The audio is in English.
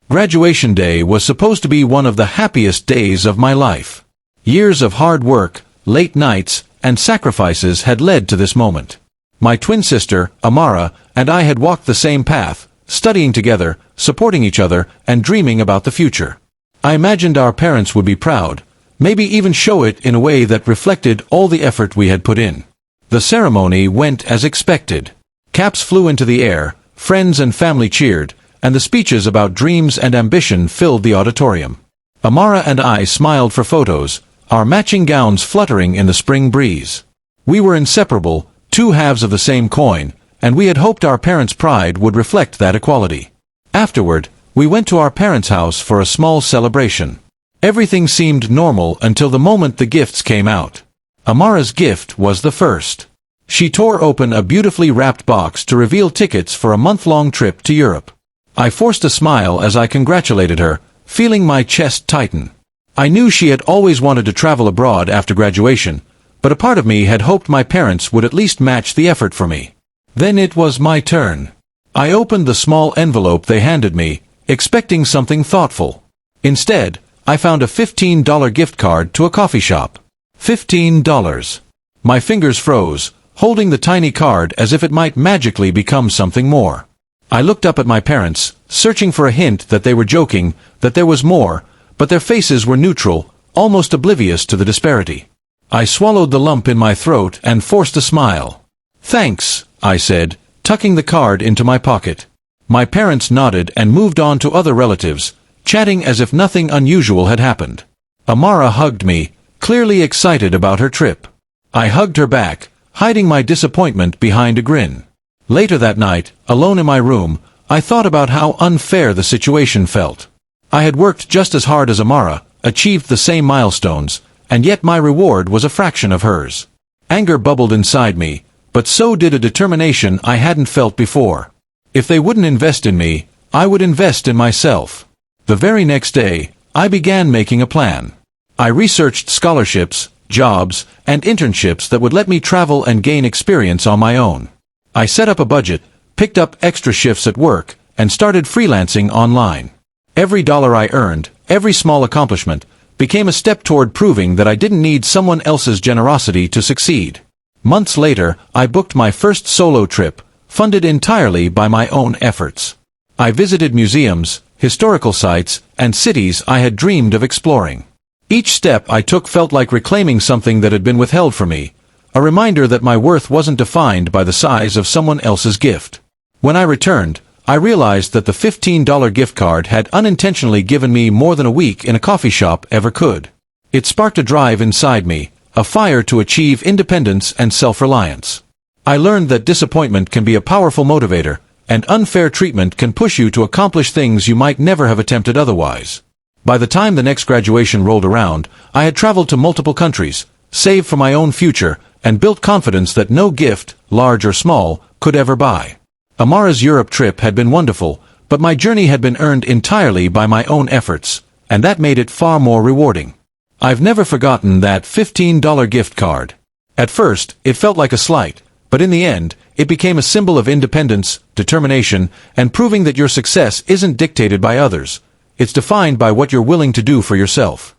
Graduation day was supposed to be one of the happiest days of my life. Years of hard work, late nights, and sacrifices had led to this moment. My twin sister, Amara, and I had walked the same path, studying together, supporting each other, and dreaming about the future. I imagined our parents would be proud, maybe even show it in a way that reflected all the effort we had put in. The ceremony went as expected. Caps flew into the air, friends and family cheered, and the speeches about dreams and ambition filled the auditorium. Amara and I smiled for photos, our matching gowns fluttering in the spring breeze. We were inseparable, two halves of the same coin, and we had hoped our parents' pride would reflect that equality. Afterward, we went to our parents' house for a small celebration. Everything seemed normal until the moment the gifts came out. Amara's gift was the first. She tore open a beautifully wrapped box to reveal tickets for a month-long trip to Europe. I forced a smile as I congratulated her, feeling my chest tighten. I knew she had always wanted to travel abroad after graduation, but a part of me had hoped my parents would at least match the effort for me. Then it was my turn. I opened the small envelope they handed me, expecting something thoughtful. Instead, I found a $15 gift card to a coffee shop. $15. My fingers froze, holding the tiny card as if it might magically become something more. I looked up at my parents, searching for a hint that they were joking, that there was more, but their faces were neutral, almost oblivious to the disparity. I swallowed the lump in my throat and forced a smile. "Thanks," I said, tucking the card into my pocket. My parents nodded and moved on to other relatives, chatting as if nothing unusual had happened. Amara hugged me, clearly excited about her trip. I hugged her back, hiding my disappointment behind a grin. Later that night, alone in my room, I thought about how unfair the situation felt. I had worked just as hard as Amara, achieved the same milestones, and yet my reward was a fraction of hers. Anger bubbled inside me, but so did a determination I hadn't felt before. If they wouldn't invest in me, I would invest in myself. The very next day, I began making a plan. I researched scholarships, jobs, and internships that would let me travel and gain experience on my own. I set up a budget, picked up extra shifts at work, and started freelancing online. Every dollar I earned, every small accomplishment, became a step toward proving that I didn't need someone else's generosity to succeed. Months later, I booked my first solo trip, funded entirely by my own efforts. I visited museums, historical sites, and cities I had dreamed of exploring. Each step I took felt like reclaiming something that had been withheld from me, a reminder that my worth wasn't defined by the size of someone else's gift. When I returned, I realized that the $15 gift card had unintentionally given me more than a week in a coffee shop ever could. It sparked a drive inside me, a fire to achieve independence and self-reliance. I learned that disappointment can be a powerful motivator, and unfair treatment can push you to accomplish things you might never have attempted otherwise. By the time the next graduation rolled around, I had traveled to multiple countries, saved for my own future, and built confidence that no gift, large or small, could ever buy. Amara's Europe trip had been wonderful, but my journey had been earned entirely by my own efforts, and that made it far more rewarding. I've never forgotten that $15 gift card. At first, it felt like a slight, but in the end, it became a symbol of independence, determination, and proving that your success isn't dictated by others. It's defined by what you're willing to do for yourself.